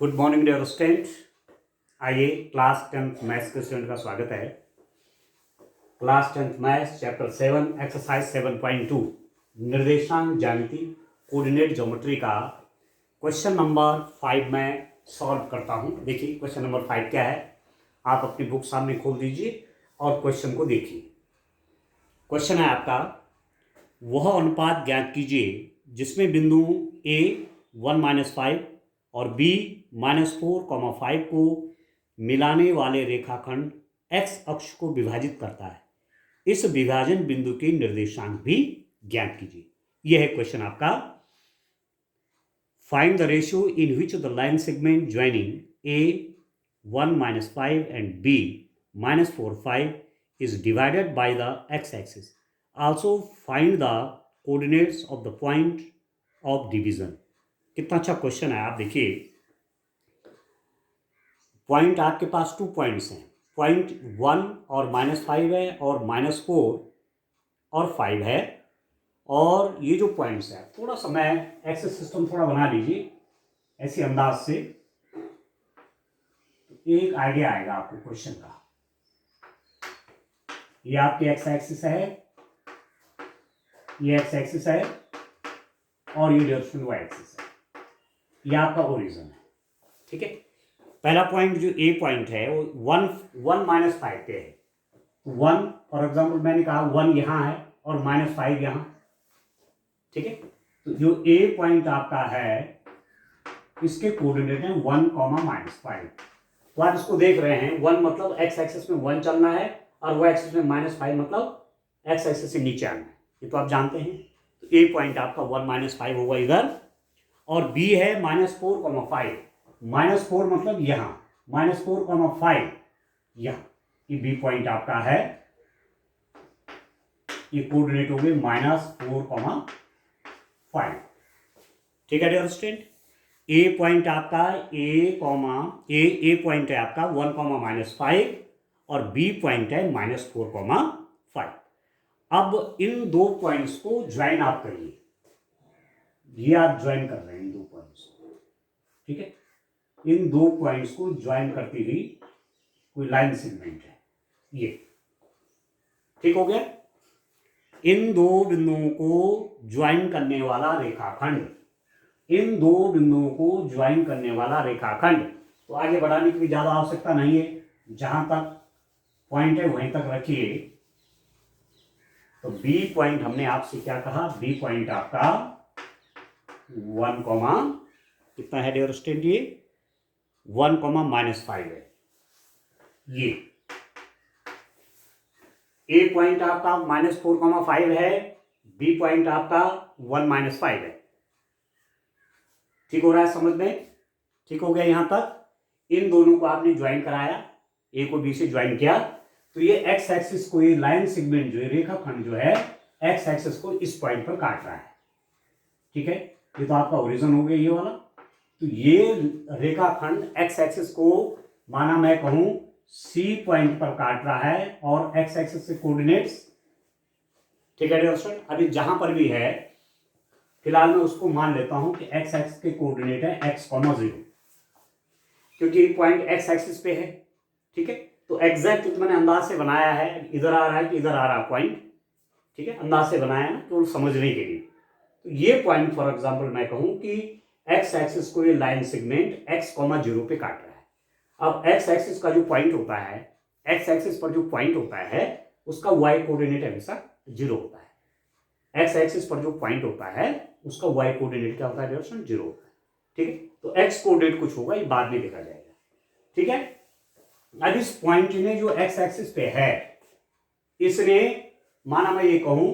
Good morning dear student. आइए class 10th maths के student का स्वागत है। Class 10th maths chapter 7 exercise 7.2 निर्देशांक ज्यामिति कोऑर्डिनेट ज्योमेट्री का क्वेश्चन नंबर 5 में सॉल्व करता हूं। देखिए क्वेश्चन नंबर 5 क्या है, आप अपनी बुक सामने खोल दीजिए और क्वेश्चन को देखिए। क्वेश्चन है आपका, वह अनुपात ज्ञात कीजिए जिसमें बिंदु A 1-5 और B -4,5 को मिलाने वाले रेखाखंड x अक्ष को विभाजित करता है। इस विभाजन बिंदु के निर्देशांक भी ज्ञात कीजिए। यह है क्वेश्चन आपका। Find the ratio in which the line segment joining A 1-5 and B -4,5 is divided by the x-axis. Also find the coordinates of the point of division. कितना अच्छा क्वेश्चन है। आप देखिए, पॉइंट आपके पास 2 पॉइंट्स हैं, पॉइंट 1 और -5 है और -4 और 5 है। और ये जो पॉइंट्स है, थोड़ा सा मैं एक्सेस सिस्टम थोड़ा बना लीजिए ऐसे अंदाज से, तो एक आइडिया आएगा आपको क्वेश्चन का। ये आपकी एक्स एक्सिस है, ये एक्स एक्सिस है और ये डायरेक्शन वाई एक्सिस है। ये आपका ओरिजिन है, ठीक है। पहला पॉइंट जो ए पॉइंट है वो 1-5 पे है। 1 फॉर एग्जाम्पल मैंने कहा 1 यहाँ है और -5 यहाँ, ठीक है। तो जो ए पॉइंट आपका है इसके कोऑर्डिनेट है 1, -5। तो आप इसको देख रहे हैं, 1 मतलब एक्स एक्सिस में 1 चलना है और वाई एक्सिस में -5 मतलब एक्स एक्सिस से नीचे आना है। ये तो आप जानते हैं। तो ए पॉइंट आपका 1-5 होगा इधर, और बी है -4,5। -4 मतलब यहां, -4,5 यहां। ये बी पॉइंट आपका है, ये कोऑर्डिनेट हो गए -4,5, ठीक है डियर स्टूडेंट। ए पॉइंट आपका ए पॉइंट है आपका 1,-5 और बी पॉइंट है -4,5। अब इन दो पॉइंट्स को ज्वाइन आप करिए। ये आप ज्वाइन कर रहे हैं इन दो पॉइंट्स को, ठीक है। इन दो पॉइंट्स को ज्वाइन करती हुई कोई लाइन सेगमेंट है ये, ठीक हो गया। इन दो बिंदुओं को ज्वाइन करने वाला रेखाखंड, इन दो बिंदुओं को ज्वाइन करने वाला रेखाखंड, तो आगे बढ़ाने की भी ज्यादा आवश्यकता नहीं है, जहां तक पॉइंट है वहीं तक रखिए। तो बी पॉइंट हमने आपसे क्या कहा, बी पॉइंट आपका 1, कितना है डियर स्टूडेंट, ये 1, -5 है। ये ए पॉइंट आपका -4,5 है, बी पॉइंट आपका 1-5 है। ठीक हो रहा है समझ में, ठीक हो गया यहां तक। इन दोनों को आपने ज्वाइन कराया, ए को बी से ज्वाइन किया, तो ये एक्स एक्सिस को, ये लाइन सेगमेंट जो है, रेखाखंड जो है, एक्स एक्सिस को इस पॉइंट पर काट रहा है, ठीक है। ये तो आपका ओरिजिन हो गया ये वाला। तो ये रेखाखंड एक्स एक्सिस को माना मैं कहूं सी पॉइंट पर काट रहा है और एक्स एक्सिस से कोऑर्डिनेट्स, ठीक है डियर। अभी जहां पर भी है फिलहाल मैं उसको मान लेता हूं कि एक्स एक्सिस के कोऑर्डिनेट है x,0, क्योंकि ये पॉइंट एक्स एक्सिस पे है, ठीक है। तो एग्जैक्ट मैंने अंदाज से बनाया है, इधर आ रहा है कि इधर आ रहा है पॉइंट, ठीक है, अंदाज से बनाया ना तो समझने के लिए। तो ये पॉइंट फॉर एग्जांपल मैं कहूं कि एक्स एक्सिस को ये लाइन सेगमेंट x,0 पे काट रहा है। अब एक्स एक्सिस का जो पॉइंट होता है, एक्स एक्सिस पर जो पॉइंट होता है उसका y कोऑर्डिनेट हमेशा 0 होता है। एक्स एक्सिस पर जो पॉइंट होता है उसका y कोऑर्डिनेट क्या होता है, 0 होता है, ठीक है। तो x कोऑर्डिनेट कुछ होगा, ये बाद में देखा जाएगा, ठीक है। अब इस पॉइंट ने जो एक्स एक्सिस पे है, इसने माना मैं ये कहूं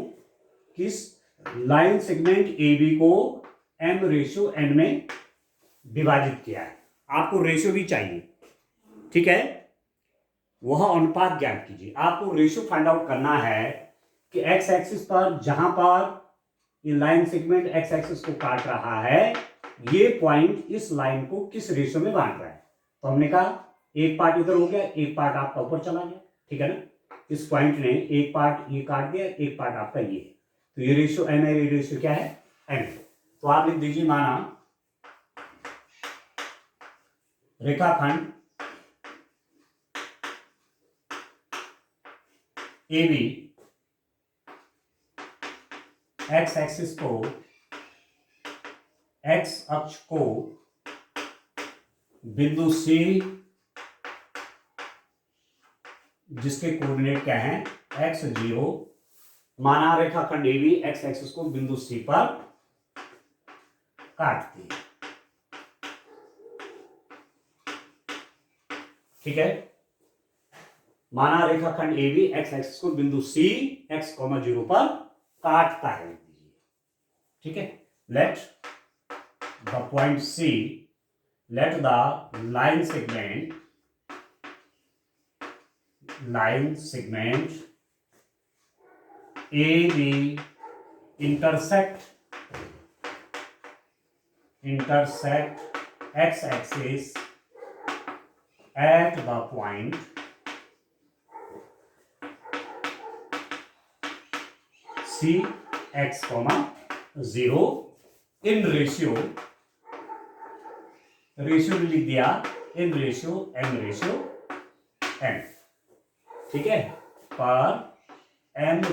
कि इस लाइन सेगमेंट ए बी को m/n में विभाजित किया है। आपको रेशियो भी चाहिए, ठीक है। वह अनुपात ज्ञात कीजिए। आपको रेशियो फाइंड आउट करना है कि एक्स एक्सिस पर जहां पर ये लाइन सेगमेंट एक्स एक्सिस को काट रहा है, ये पॉइंट इस लाइन को किस रेशियो में बांट रहा है। तो हमने कहा एक पार्ट इधर हो गया, एक पार्ट आपका ऊपर चला गया, ठीक है ना। इस पॉइंट ने एक पार्ट ये काट दिया, एक पार्ट आपका ये, तो ये रेशियो एम है, ये रेशियो क्या है, एम। तो आप लिख दीजिए माना रेखाखंड AB एक्स एक्सिस को, एक्स अक्ष को बिंदु C जिसके कोऑर्डिनेट क्या हैं x0, माना रेखाखंड AB एक्स एक्सिस को बिंदु C पर काटती है। ठीक है, माना रेखाखंड AB एक्स एक्सिस को बिंदु C x,0 पर काटता है। ठीक है, let the point C, let the line segment AB intersect x-axis at the point C x, 0 in ratio लिख दिया इन रेशियो n। ठीक है, पर n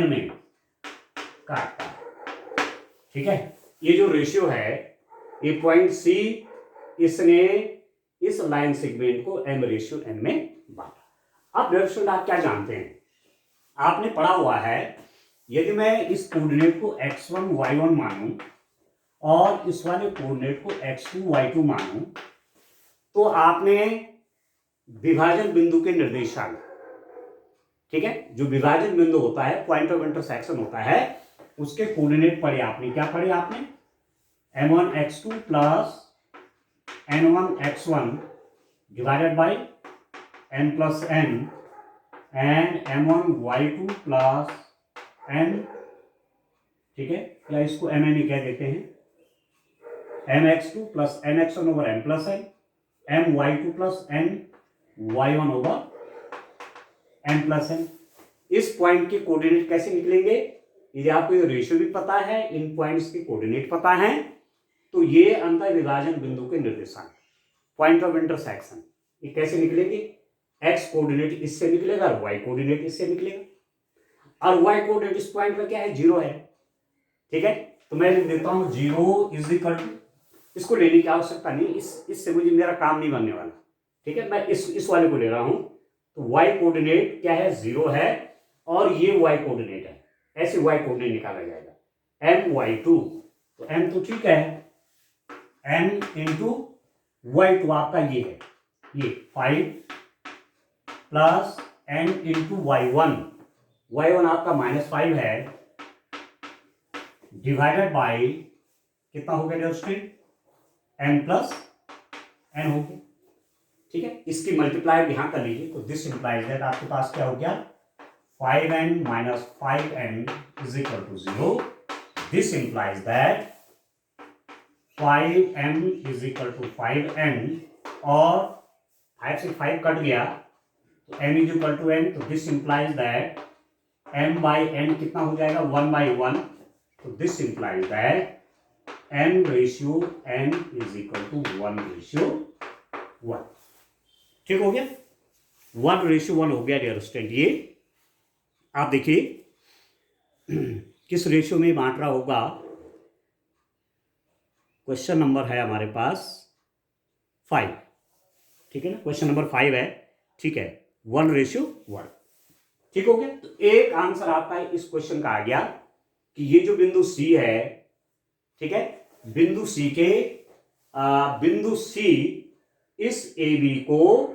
में काटता है। ठीक है, ये जो रेशियो है, ये पॉइंट C इसने इस लाइन सेगमेंट को m/n में बांटा। अब डियर स्टूडेंट, आप क्या जानते हैं, आपने पढ़ा हुआ है, यदि मैं इस कोऑर्डिनेट को x1 y1 मानूं और इस वाले कोऑर्डिनेट को x2 y2 मानूं, तो आपने विभाजन बिंदु के निर्देशांक, ठीक है, जो विभाजन बिंदु होता है, पॉइंट ऑफ इंटरसेक्शन होता है, उसके कोऑर्डिनेट पढ़े आपने। क्या पढ़े आपने? m1 x2 plus n1 x1 divided by n plus n and m1 y2 plus n। ठीक है, या इसको mn ही कह देते हैं, mx2 plus nx1 over m plus n, my2 plus n y1 over m plus n। इस point के coordinate कैसे निकलेंगे? यदि आपको ये रेशियो भी पता है, इन पॉइंट्स के कोऑर्डिनेट पता है, तो ये अंतर विभाजन बिंदु के निर्देशांक, पॉइंट ऑफ इंटरसेक्शन, ये कैसे निकलेंगे? x कोऑर्डिनेट इससे निकलेगा और y कोऑर्डिनेट इससे निकलेगा, और y कोऑर्डिनेट इस पॉइंट पर क्या है? 0 है। ठीक है, तो मैं लिख देता हूं 0 इज इक्वल टू, इसको लेने की आवश्यकता नहीं, इससे मुझे मेरा काम नहीं बनने वाला। ठीक है, मैं इस वाले को ले रहा हूं, तो y कोऑर्डिनेट क्या है? 0 है, और ये y कोऑर्डिनेट है, ऐसे y कोऑर्डिनेट निकाला जाएगा my2, तो m तो ठीक है, m इंटू y2 आपका ये है, ये 5 प्लस n इंटू y1 आपका -5 है, डिवाइडेड बाई कितना हो गया स्टूडेंट? n प्लस n हो गया। ठीक है, इसकी मल्टीप्लाई यहां कर लीजिए, तो दिस इंप्लाइज दैट आपके पास क्या हो गया? 5n minus 5n is equal to 0। This implies that 5m is equal to 5n, और 5 से 5 कट गया, तो m is equal to n, तो this implies that m by n कितना हो जाएगा? 1/1, तो this implies that m ratio n is equal to 1/1। ठीक हो गया, 1/1 हो गया डियर स्टूडेंट। ये आप देखिए किस रेशियो में बांट रहा होगा। क्वेश्चन नंबर है हमारे पास 5, ठीक है ना, क्वेश्चन नंबर 5 है। ठीक है, 1/1। ठीक हो गया, तो एक आंसर आपका इस क्वेश्चन का आ गया कि ये जो बिंदु C है, ठीक है, बिंदु C इस AB को,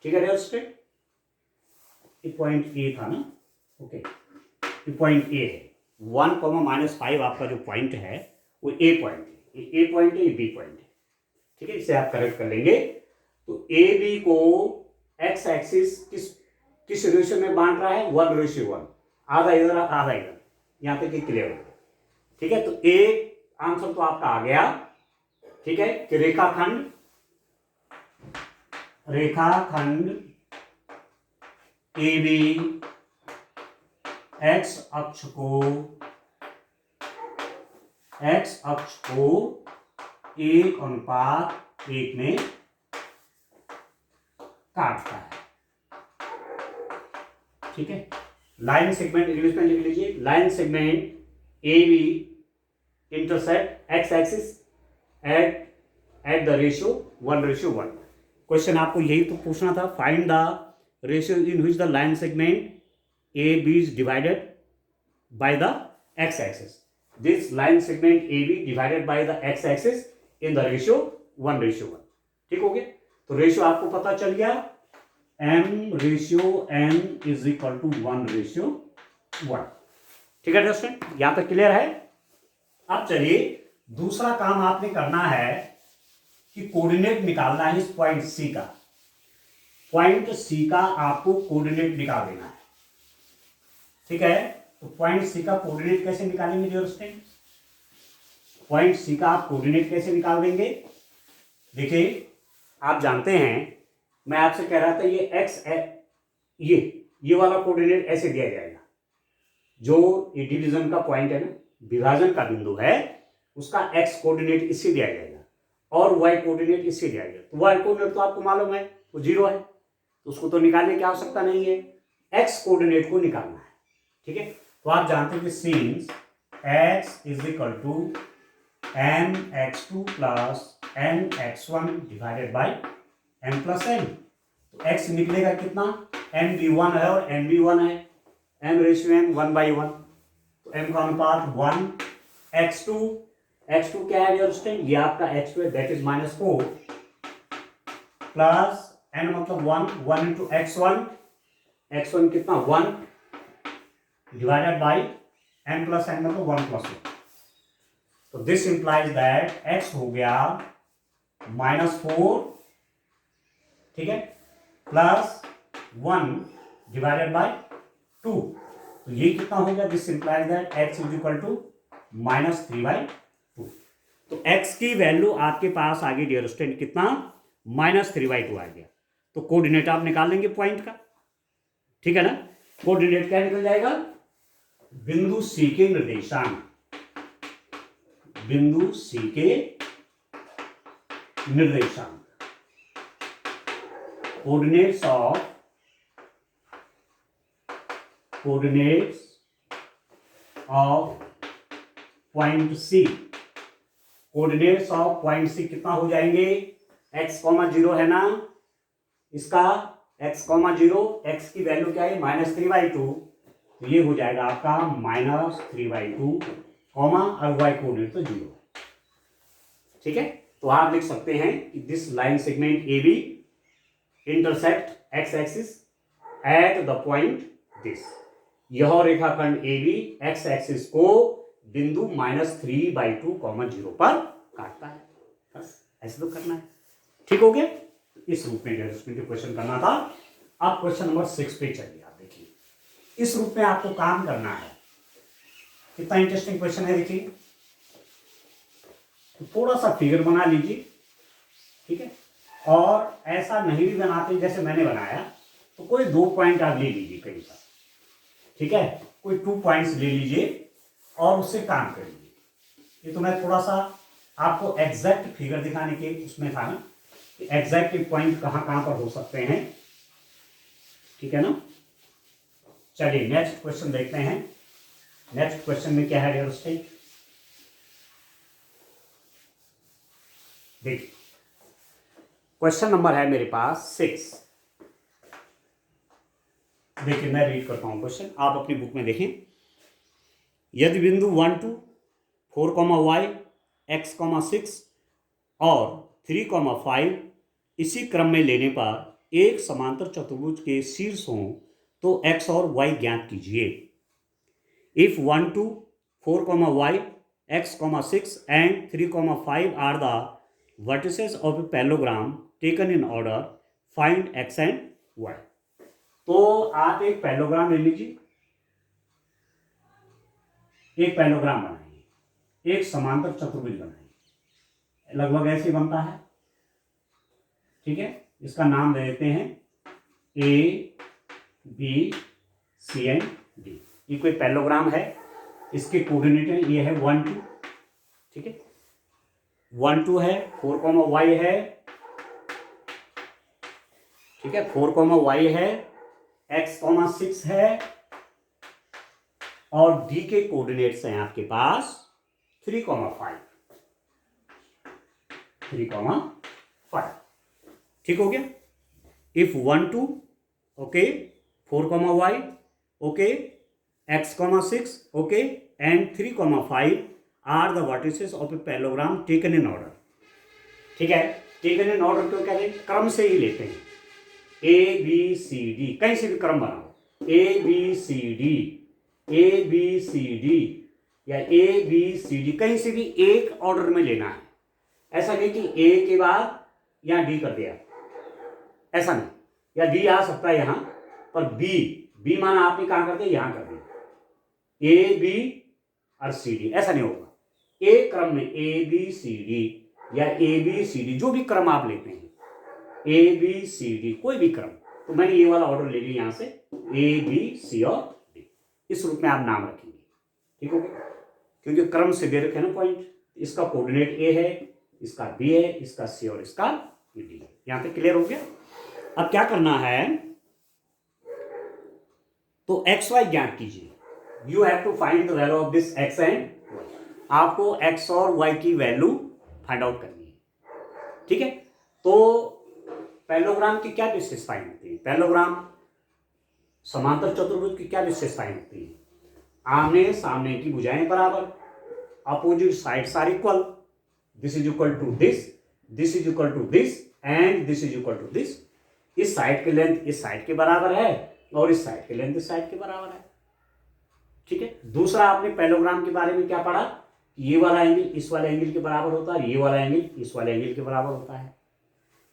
ठीक है स्टूडेंट, ये पॉइंट A था ना, ओके, ये पॉइंट A है, 1,-5 आपका जो पॉइंट है वो A पॉइंट है, ये A पॉइंट है, ये B पॉइंट है। ठीक है, इसे आप करेक्ट कर लेंगे। तो AB को x एक्सिस किस रेशियो में बांट रहा है? 1/1, आधा इधर आधा इधर, यहां तक क्लियर हो। ठीक है, तो एक आंसर तो आपका आ गया। ठीक है, कि रेखाखंड AB x अक्ष को 1:1 एक में काटता है। ठीक है, लाइन सेगमेंट इंग्लिश में लिख लीजिए, line segment A B intersect x axis at the ratio 1:1। Question आपको यही तो पूछना था, find the ratio in which the line segment A B is divided by the x axis. This line segment A B divided by the x axis in the ratio 1:1। ठीक हो गया, तो ratio आपको पता चल गया, m ratio n is equal to 1:1। ठीक है दोस्तों, यहां तक क्लियर है। अब चलिए दूसरा काम आपने करना है कि कोऑर्डिनेट निकालना है इस पॉइंट सी का। पॉइंट सी का आपको कोऑर्डिनेट निकाल देना है। ठीक है, तो पॉइंट सी का कोऑर्डिनेट कैसे निकालेंगे दोस्तों? पॉइंट सी का आप कोऑर्डिनेट कैसे निकाल देंगे? देखिए, आप जानते हैं, मैं आपसे कह रहा था ये एक्स ये वाला कोऑर्डिनेट ऐसे दिया जाएगा, जो ये डिवीजन का पॉइंट है ना, विभाजन का बिंदु है, उसका एक्स कोऑर्डिनेट इससे दिया जाएगा और वाई कोऑर्डिनेट इससे दिया जाएगा। तो वाई कोऑर्डिनेट तो आपको मालूम है वो 0 है, तो उसको तो निकालने की आवश्यकता नहीं है, एक्स कोऑर्डिनेट को निकालना है। ठीक है, तो आप जानते हैं कि since x is equal to mx2 plus mx1 divided by m plus n, तो x निकलेगा कितना, m भी 1 है और n भी 1 है, m रेशियो m 1/1, तो m का अनुपात 1, x2 क्या है दोस्तों, ये आपका x2 है, दैट इज -4 प्लस n मतलब 1 इंटू x1 कितना 1 divided by m plus n मतलब 1 प्लस 1। तो दिस इंप्लाइज दैट x हो गया -4, ठीक है, प्लस 1 डिवाइडेड बाई 2, तो ये कितना हो गया, this implies that x is equal to -3/2। तो x की वैल्यू आपके पास आ गई डियर स्टूडेंट कितना, -3/2 आ गया। तो कोऑर्डिनेट आप निकाल लेंगे पॉइंट का, ठीक है ना। कोऑर्डिनेट क्या निकल जाएगा, बिंदु सी के निर्देशांक, बिंदु सी के निर्देशांक, coordinates of point C, coordinates of point C कितना हो जाएंगे, x, 0 है ना, इसका x, 0, x की वैल्यू क्या है -3/2, तो ये हो जाएगा आपका -3/2, और y कोऑर्डिनेट तो 0। ठीक है, तो आप लिख सकते हैं कि this line segment A B intersect x axis at the point this, यह रेखाखंड ए बी x एक्सिस को बिंदु -3/2, 0 पर काटता है। बस ऐसे तो करना है। ठीक हो गया, इस रूप में क्वेश्चन करना था। अब क्वेश्चन नंबर 6 पे चलिए, आप देखिए इस रूप में आपको काम करना है। कितना इंटरेस्टिंग क्वेश्चन है, देखिए, तो थोड़ा सा फिगर बना लीजिए, ठीक है, और ऐसा नहीं भी बनाते जैसे मैंने बनाया, तो कोई 2 पॉइंट आप ले लीजिए कहीं पर, ठीक है, कोई 2 पॉइंट्स ले लीजिए और उससे काम कर लीजिए। ये तो मैं थोड़ा सा आपको एग्जैक्ट फिगर दिखाने के उसमें था ना, कि एग्जैक्ट पॉइंट कहाँ कहाँ पर हो सकते हैं, ठीक है ना। चलिए नेक्स्ट क्वेश्चन देखते हैं। नेक्स्ट क्वेश्चन में क्या है डियर स्टूडेंट, देखिए क्वेश्चन नंबर है मेरे पास 6। देखिए मैं रीड करता हूं क्वेश्चन, आप अपनी बुक में देखें। यदि बिंदु 1 2 4, y x, 6 और 3, 5 इसी क्रम में लेने पर एक समांतर चतुर्भुज के शीर्ष हों तो x और y ज्ञात कीजिए। If 1 2 4, y x, 6 and 3, 5 are the vertices of a parallelogram taken in order, find x and y। तो आप एक पैरेललोग्राम ले लीजिए, एक पैरेललोग्राम बनाइए, एक समांतर चतुर्भुज बनाइए, लगभग ऐसे बनता है, ठीक है। इसका नाम दे देते हैं A B C and D. ये कोई पैरेललोग्राम है, इसके कोऑर्डिनेट ये है 1 2, ठीक है। 1 2 है, 4 कॉमा वाई है, ठीक है, 4 कॉमा वाई है, x कॉमा 6 है, और डी के कोऑर्डिनेट्स हैं आपके पास 3 कॉमा 5, 3 कॉमा 5, ठीक हो गया। If 1 2 okay, 4 comma y okay, x comma 6 okay, and 3 comma 5 are the vertices of a parallelogram taken in order, ठीक है। टेकन इन ऑर्डर क्यों कहते हैं, क्रम से ही लेते हैं, ए बी सी डी, कहीं से भी क्रम बनाओ, A B C D, A B C D या ए बी सी डी, कहीं से भी एक ऑर्डर में लेना है। ऐसा नहीं कि ए के बाद यहां डी कर दिया, ऐसा नहीं, या डी आ सकता है यहां पर बी माना आपने कहां कर दिया, यहां कर दिया, ए बी और सी डी, ऐसा नहीं होगा। एक क्रम में ए बी सी डी या ए बी सी डी, जो भी क्रम आप लेते हैं, ए बी सी डी, कोई भी क्रम, तो मैंने ये वाला ऑर्डर ले लिया यहां से, ए बी सी और डी, इस रूप में आप नाम रखेंगे, ठीक हो गया, क्योंकि क्रम से दे रखे ना पॉइंट, इसका कोऑर्डिनेट ए है, इसका बी है, इसका सी और इसका डी है। यहां पे क्लियर हो गया। अब क्या करना है, तो एक्स वाई ज्ञात कीजिए, you have to find the value of this x and y, आपको एक्स और वाई की वैल्यू फाइंड आउट करनी है, ठीक है। तो पैरेललोग्राम की क्या विशेषताएं होती है, पैरेललोग्राम समांतर चतुर्भुज की क्या विशेषताएं होती है, आमने सामने की भुजाएं बराबर, opposite sides are equal, this is equal to this, this is equal to this and this is equal to this, इस साइड की लेंथ इस साइड के बराबर है और इस साइड की लेंथ इस साइड के बराबर है, ठीक है। दूसरा आपने पैरेललोग्राम के बारे में क्या पढ़ा, ये वाला एंगल इस वाले एंगल के बराबर होता है, ये वाला एंगल इस वाले एंगल के बराबर होता है।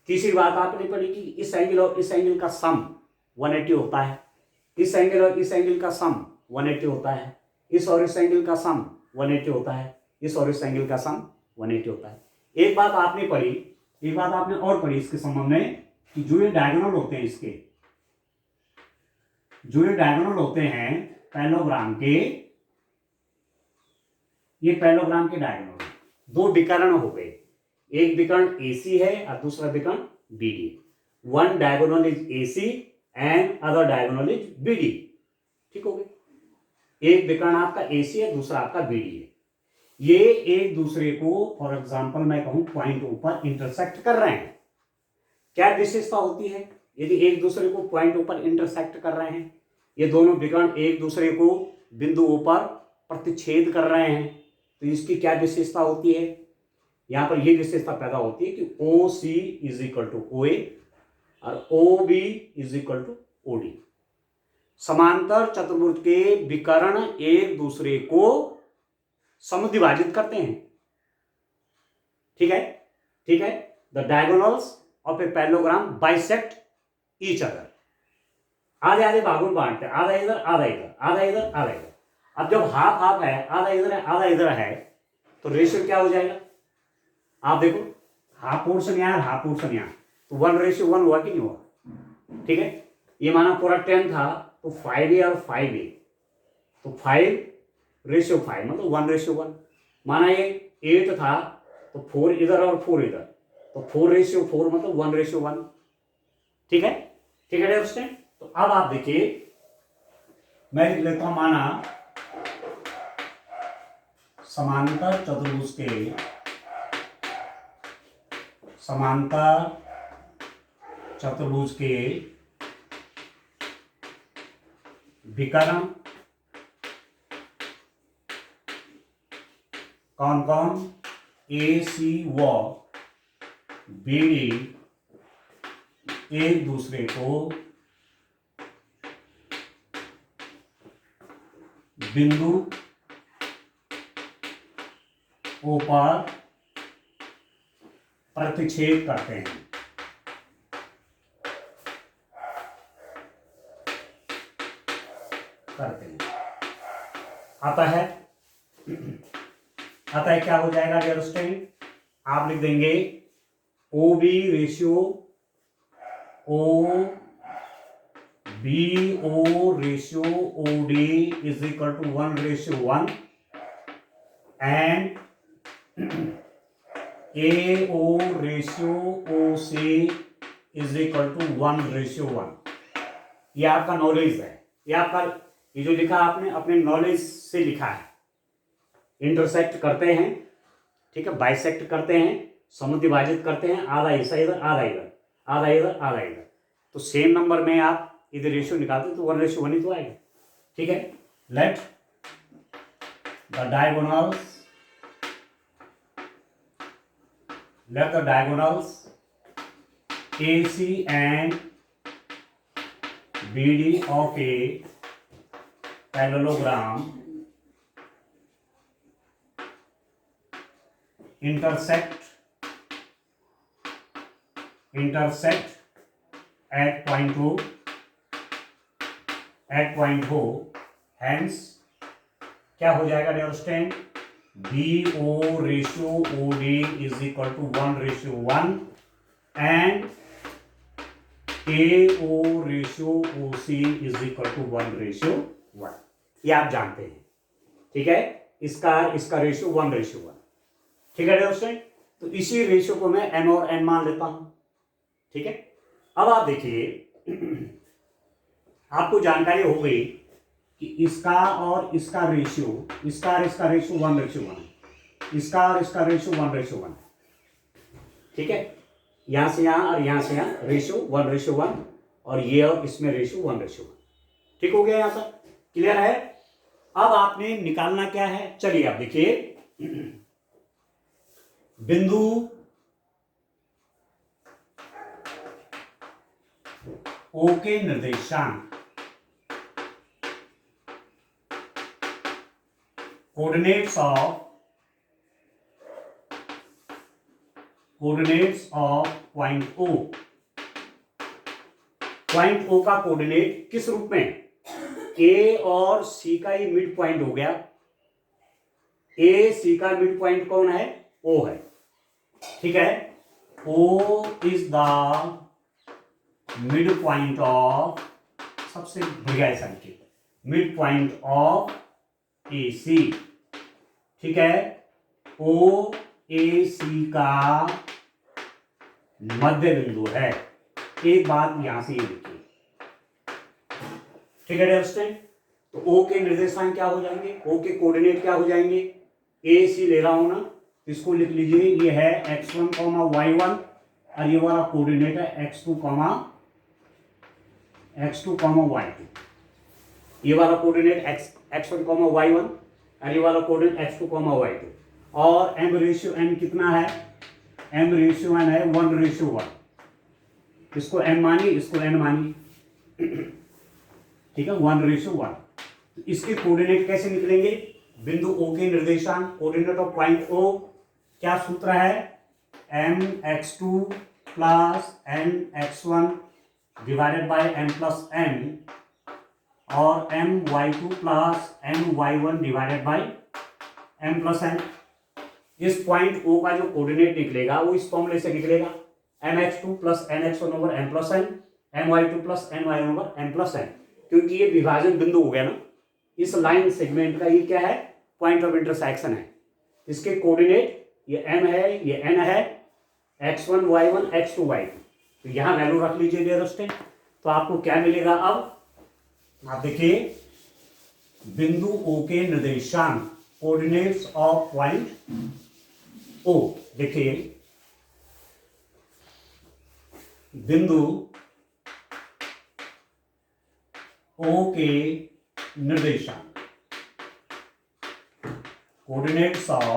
तीसरी बात आपने पढ़ी कि इस एंगल और इस एंगल का सम 180 होता है, इस एंगल और इस एंगल का सम 180 होता है, इस और इस एंगल का सम 180 होता है, इस और इस एंगल का सम 180 होता है। एक बात आपने पढ़ी, एक बात आपने और पढ़ी इसके संबंध में कि जो ये डायगोनल होते हैं, इसके जो ये डायगोनल होते हैं पैरेललोग्राम के, ये पैरेललोग्राम के डायगोनल दो विकर्ण हो गए, एक विकर्ण AC है और दूसरा विकर्ण BD, one diagonal is AC and other diagonal is BD, ठीक हो गया। एक विकर्ण आपका AC है, दूसरा आपका BD है, ये एक दूसरे को फॉर एग्जांपल मैं कहूं पॉइंट ऊपर इंटरसेक्ट कर रहे हैं। क्या विशेषता होती है, यदि एक दूसरे को पॉइंट ऊपर इंटरसेक्ट कर रहे हैं, ये दोनों विकर्ण एक दूसरे को बिंदु ऊपर प्रतिच्छेद कर रहे हैं, तो इसकी क्या विशेषता होती है, यहां पर यह विशेषता पैदा होती है कि OC is equal to OA और OB is equal to OD। समांतर चतुर्भुज के विकर्ण एक दूसरे को समद्विभाजित करते हैं, ठीक है, ठीक है। The diagonals of a parallelogram bisect each other, आधे आधे भागों में बांटते हैं, आधा इधर आधा इधर, आधा इधर आधा इधर। अब जब हाफ हाफ है, आधा इधर है आधा इधर है, तो रेशियो क्या हो जाएगा, आप देखो, हाफ पोर्शन यहां हाफ पोर्शन यहां, तो 1:1 हुआ कि नहीं हुआ, ठीक है। ये माना पूरा 10 था तो 5A और 5A, तो 5:5 मतलब 1:1। माना ये 8 था तो 4 इधर और 4 इधर, तो 4:4 मतलब 1:1, ठीक है, ठीक है दोस्तों। तो अब आप देखिए, मैं लिख लेता हूं, माना समांतर चतुर्भुज के विकर्ण कौन कौन, AC व BD एक दूसरे को बिंदु ऊपर प्रतिच्छेद करते हैं, अतः क्या हो जाएगा डियर स्टूडेंट, आप लिख देंगे OB ratio OBO ratio OD is equal to 1:1 and AO/OC is equal to 1/1। ये आपका नॉलेज है, ये आपका, ये जो लिखा आपने अपने नॉलेज से लिखा है। इंटरसेक्ट करते हैं, ठीक है, बाइसेक्ट करते हैं, समुद्विभाजित करते हैं, आधा हिस्सा इधर आधा इधर, आधा इधर आधा इधर, तो सेम नंबर में आप इधर रेशियो निकालते तो 1/1 ही तो आएगा। ठीक है, let the diagonals AC and BD of a parallelogram intersect at point O, hence क्या हो जाएगा dear student, BO/OD is equal to 1/1 and AO/OC is equal to 1/1। ये आप जानते हैं, ठीक है, इसका रेशियो 1/1। ठीक है डियर स्टूडेंट, तो इसी रेशियो को मैं m और n मान लेता हूं। ठीक है, अब आप देखिए आपको जानकारी हो गई कि इसका और इसका रेशियो, इसका और इसका रेशियो 1/1 है, इसका और इसका रेशियो 1/1 है। ठीक है, यहां से यहां और यहां से यहां रेशियो 1/1 और ये और इसमें रेशियो 1/1। ठीक हो गया, यहां तक क्लियर है। अब आपने निकालना क्या है, चलिए आप देखिए, बिंदु O के निर्देशांक coordinates of point O। Point O का कोऑर्डिनेट किस रूप में, A और C का ही मिड पॉइंट हो गया। A C का मिड पॉइंट कौन है, O है। ठीक है, O is the mid point of, सबसे बढ़िया संकेत, मिड पॉइंट ऑफ AC। ठीक है, OAC का मध्य बिंदु है। एक बात यहां से ये देखिए, ठीक है डियर स्टूडेंट, तो O के निर्देशांक क्या हो जाएंगे, O के कोऑर्डिनेट क्या हो जाएंगे, AC ले रहा हूं ना, इसको लिख लीजिए, ये है x1, y1 और ये वाला कोऑर्डिनेट है x2, y2। ये वाला कोऑर्डिनेट x1, y1 और ये वाला कोऑर्डिनेट x2, y2। और m/n कितना है, m/n है 1/1। इसको m मानिए, इसको n मानिए। ठीक है, 1/1। तो इसके कोऑर्डिनेट कैसे निकलेंगे, बिंदु O के निर्देशांक, कोऑर्डिनेट ऑफ पॉइंट O, क्या सूत्र है, mx2 plus nx1 divided by m plus n और my2 plus my1 divided by m plus n। इस पॉइंट O का जो कोऑर्डिनेट निकलेगा वो इस फॉर्मूले से निकलेगा, mx2 plus nx1 over m plus n, my2 plus my1 over m plus n। क्योंकि ये विभाजन बिंदु हो गया ना, इस लाइन सेगमेंट का ये क्या है, पॉइंट ऑफ इंटरसेक्शन है। इसके कोऑर्डिनेट ये m है, ये n है, x1 y1 x2 y2। तो यहां वैल्यू रख लीजिए डियर स्टूडेंट, तो आपको क्या मिलेगा, अब आप देखिए, बिंदु O के निर्देशांक कोऑर्डिनेट्स ऑफ पॉइंट O, देखिए बिंदु O के निर्देशांक कोऑर्डिनेट्स ऑफ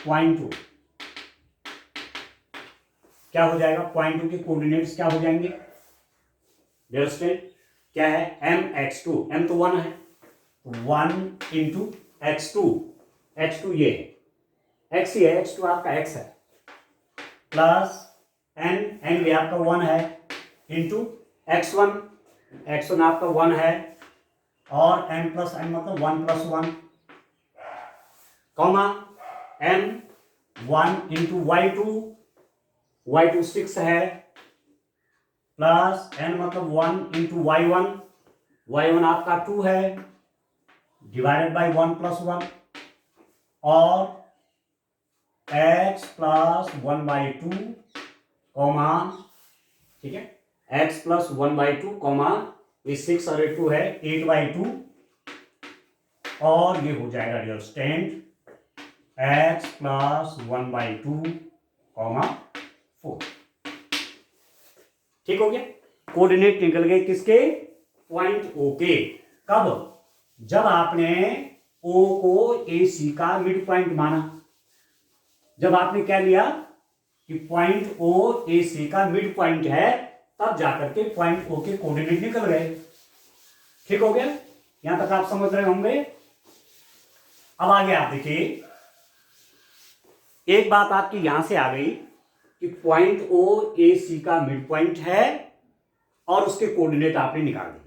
पॉइंट O क्या हो जाएगा, पॉइंट O के कोऑर्डिनेट्स क्या हो जाएंगे डियर स्टूडेंट, क्या है, mx2, m तो 1 है, 1 इंटू x2 ये है, x ही है, x2 आपका x है, प्लस n भी आपका 1 है, इंटू x1 आपका 1 है, और m प्लस n मतलब 1 plus 1, comma m 1 into y2 6 है, प्लस n मतलब 1 इंटू y1 y1 आपका 2 है डिवाइडेड बाई 1 प्लस 1 और x प्लस 1/2 कॉमा, ठीक है, x प्लस 1/2 कॉमा, ये 6 और 2 है 8/2 और ये हो जाएगा real stand x plus 1/2 comma 4। ठीक हो गया। कोऑर्डिनेट निकल गए किसके? पॉइंट ओ के। कब? जब आपने ओ को ए सी का मिड पॉइंट माना। जब आपने क्या लिया कि पॉइंट ओ ए सी का मिड पॉइंट है, तब जाकर के पॉइंट ओ के कोऑर्डिनेट निकल गए। ठीक हो गया, यहां तक आप समझ रहे होंगे। अब आगे आप देखिए, एक बात आपकी यहां से आ गई कि पॉइंट ओ ए सी का मिड पॉइंट है और उसके कोऑर्डिनेट आपने निकाल दिए।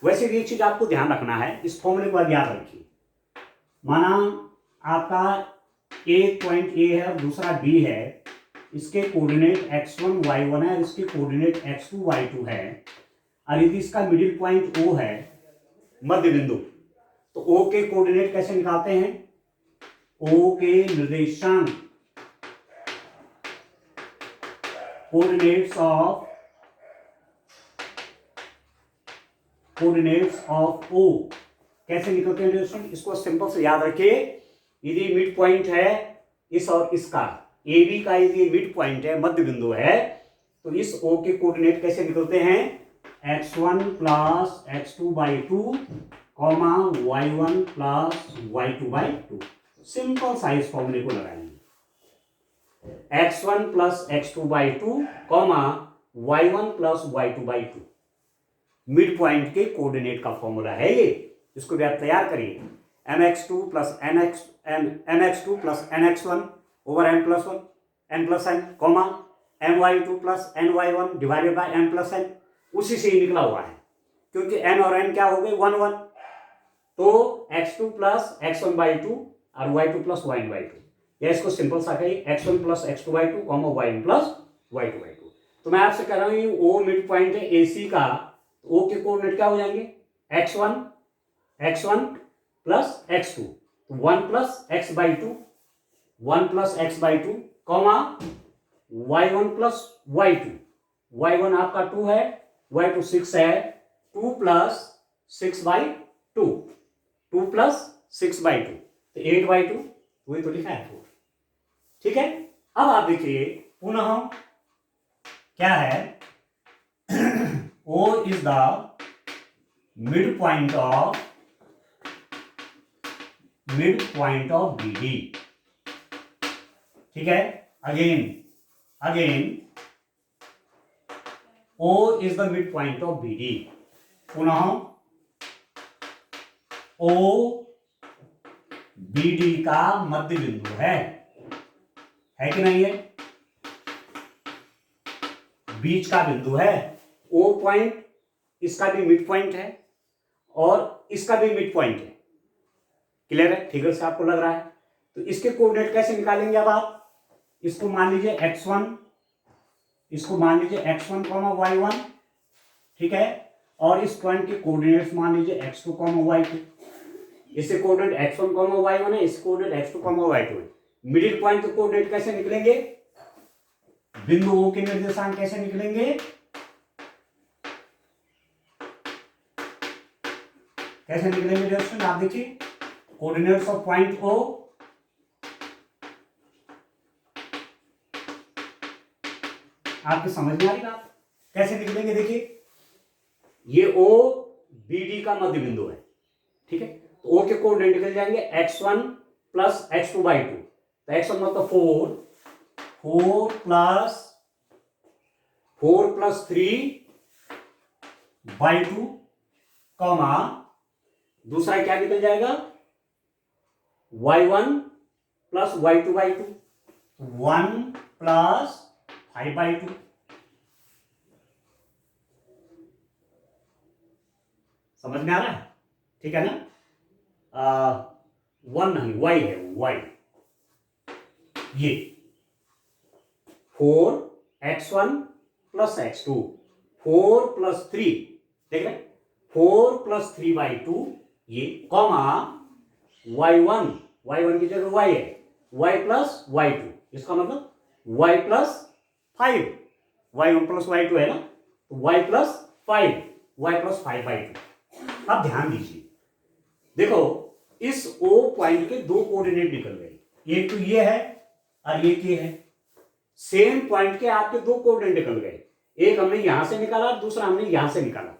वैसे भी एक चीज आपको ध्यान रखना है, इस फॉर्मूले को याद रखिए। माना आपका एक पॉइंट ए है और दूसरा बी है, इसके कोऑर्डिनेट x1 y1 है और इसके कोऑर्डिनेट x2 y2 है, और यदि इसका मिडिल पॉइंट O है, मध्य बिंदु, तो O के कोऑर्डिनेट कैसे निकालते हैं? O के निर्देशांक, कोऑर्डिनेट्स ऑफ O कैसे निकलते हैं दोस्तों? इसको सिंपल से याद रखिए। यदि मिड पॉइंट है इस और इसका, ए बी का यदि मिड पॉइंट है, मध्य बिंदु है, तो इस O के कोऑर्डिनेट कैसे निकलते हैं? x1 plus x2/2 comma y1 plus y2/2। Simple सा इस फॉर्मूले को लगाएंगे, x1 plus x2/2 comma y1 plus y2/2 mid point के कोऑर्डिनेट का फॉर्मूला है ये। इसको भी आप तैयार करिए। mx2 plus mx2 plus nx1 over m plus 1 n plus n comma my2 plus ny1 divided by m plus n। उसी से ही निकला हुआ है, क्योंकि n और n क्या हो गए? 1 1। तो x2 प्लस x1/2 और y2 प्लस y1/2, या इसको सिंपल सा कहिए x1 plus x2/2 comma y1 plus y2/2। तो मैं आपसे कह रहा हूं ओ मिड पॉइंट है AC का, तो O के कोऑर्डिनेट क्या हो जाएंगे? x1 plus x2, 1 plus x/2, 1 plus x/2 comma y1 plus y2, y1 आपका 2 है, y2 6 है, 2 प्लस 6/2, 2 प्लस 6/2 तो 8/2, वही 25। ठीक है। अब आप देखिए पुनः क्या है, O is the midpoint of BD। ठीक है, again O is the midpoint of BD। पुनः O BD का मध्य बिंदु है कि नहीं है? बीच का बिंदु है। O पॉइंट इसका भी मिड पॉइंट है और इसका भी मिड पॉइंट है। क्लियर है? फिगर से आपको लग रहा है। तो इसके कोऑर्डिनेट कैसे निकालेंगे? अब आप इसको मान लीजिए x1, इसको मान लीजिए x1 y1, ठीक है, और इस पॉइंट के कोऑर्डिनेट्स मान लीजिए x2 y2। इससे कोऑर्डिनेट x1 y1 है, इस कोऑर्डिनेट x2 y2 है। मिडिल पॉइंट के कोऑर्डिनेट कैसे निकलेंगे? बिंदु O के निर्देशांक कैसे निकलेंगे? कैसे निकलेंगे दोस्तों? आप देखिए, कोऑर्डिनेट्स ऑफ पॉइंट O, आपको समझ में आ रही बात? कैसे निकलेंगे? देखिए, ये O BD का मध्य बिंदु है, ठीक है, तो O के कोऑर्डिनेट निकल जाएंगे x1 प्लस x2/2। तो x1 मतलब 4 प्लस 3/2 कॉमा दूसरा क्या निकल जाएगा? y1 plus y2/2, 1 plus 5/2। समझ में आ रहा है? ठीक है ना? 1 नहीं, y है, y। ये 4x1 प्लस x2, 4 प्लस 3, देख रहे, 4 + 3/2 ये कॉमा y1 की जगह y है, y + y2, इसका मतलब y + 5, y1 + y2 है ना, तो y + 5, y + 5/2। अब ध्यान दीजिए, देखो इस O पॉइंट के दो कोऑर्डिनेट निकल गए, एक तो ये है और एक ये है। सेम पॉइंट के आपके दो कोऑर्डिनेट निकल गए, एक हमने यहां से निकाला, दूसरा हमने यहां से निकाला,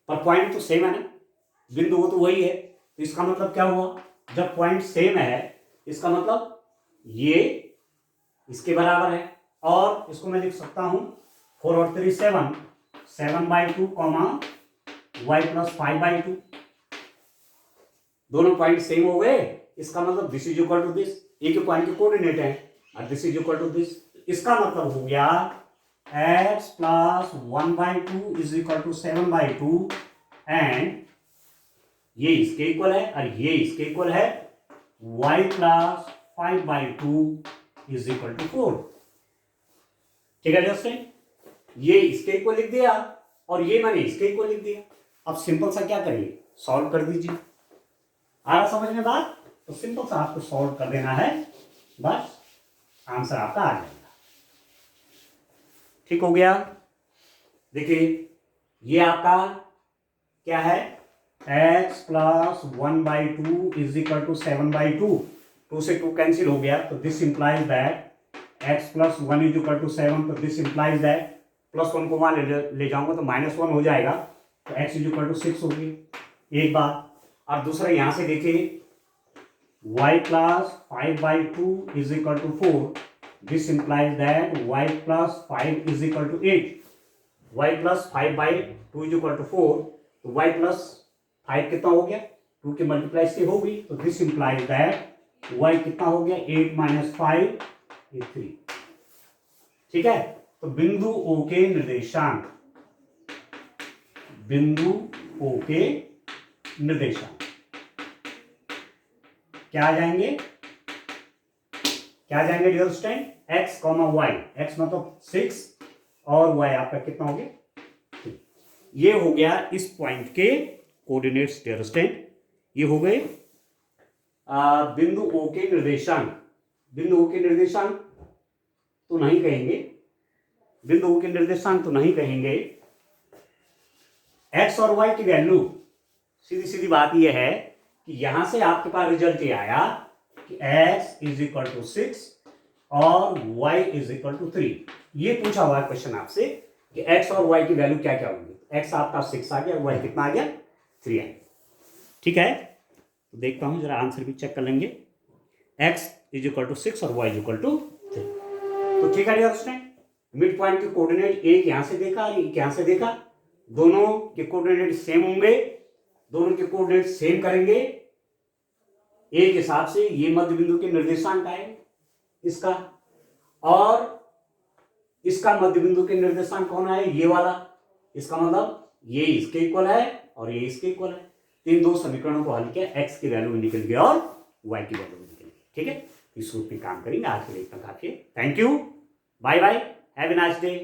पर पॉइंट तो सेम है ना, बिंदु वो तो वही है। तो इसका मतलब क्या हुआ, जब पॉइंट सेम है इसका मतलब ये इसके बराबर है, और इसको मैं लिख सकता हूं 4 और 3 7, 7/2 कॉमा y + 5/2। दोनों पॉइंट सेम हो गए, इसका मतलब this is equal to this, एक ही पॉइंट के कोऑर्डिनेट है, और this is equal to this. इसका मतलब हो गया x + 1/2 is equal to 7/2, and ये इसके इक्वल है और ये इसके इक्वल है, y + 5/2 इज इक्वल टू 4। ठीक है दोस्तों, ये इसके इक्वल लिख दिया और ये मैंने इसके इक्वल लिख दिया। अब सिंपल सा क्या करिए, सॉल्व कर दीजिए। आ रहा समझ में बात, तो सिंपल सा आपको सॉल्व कर देना है, बस आंसर आपका आ जाएगा। ठीक हो गया। देखिए ये आपका क्या है, x + 1/2 इज इक्वल टू 7/2, 2 से 2 कैंसिल हो गया, तो this implies that x + 1 is equal to 7, तो दिस इंप्लाइज दैट +1 को वहां ले जाऊंगा तो -1 हो जाएगा, तो x इज इक्वल टू 6 होगी, एक बात। और दूसरा यहां से देखिए y + 5/2 is equal to 4, this implies that y + 5 is equal to 8, y + 5/2 is equal to 4, तो y + 5 कितना हो गया, 2 की मल्टीप्लाई से होगी, तो दिस इंप्लाइज दैट y कितना हो गया, 8 - 5 ये 3। ठीक है, तो बिंदु O के निर्देशांक, बिंदु O के निर्देशांक क्या आ जाएंगे, क्या आ जाएंगे dear student, x, y, x मतलब 6 और y आपका कितना हो गया, ये हो गया इस पॉइंट के कोऑर्डिनेट्स डियर स्टूडेंट। ये हो गए बिंदु O के निर्देशांक। बिंदु O के निर्देशांक तो नहीं कहेंगे, बिंदु O के निर्देशांक तो नहीं कहेंगे, x और y की वैल्यू, सीधी सीधी बात यह है कि यहां से आपके पास रिजल्ट ये आया कि x इज इक्वल टू 6 और y इज इक्वल टू 3। ये पूछा हुआ क्वेश्चन आपसे कि x और y की वैल्यू क्या क्या होंगी, x आपका 6 आ गया, y कितना आ गया, 3 आ गया। ठीक है, तो देखता हूं जरा आंसर भी चेक कर लेंगे, x इज इक्वल टू 6 और y इज इक्वल टू 3। तो ठीक है डियर स्टूडेंट, मिड पॉइंट के कोऑर्डिनेट एक यहां से देखा और एक यहां से देखा, दोनों के कोऑर्डिनेट सेम होंगे, दोनों के कोऑर्डिनेट सेम करेंगे, एक हिसाब से ये मध्य बिंदु के निर्देशांक आए इसका, और इसका मध्य बिंदु के निर्देशांक कौन है, ये वाला, इसका मतलब ये इसके इक्वल है और ये इसके इक्वल है। इन दो समीकरणों को हल किया, x की वैल्यू निकल गया और y की वैल्यू निकल गई। ठीक है, इस रूप में काम करेंगे, आज के लिए इतना काफी है। Thank you, bye bye, have a nice day.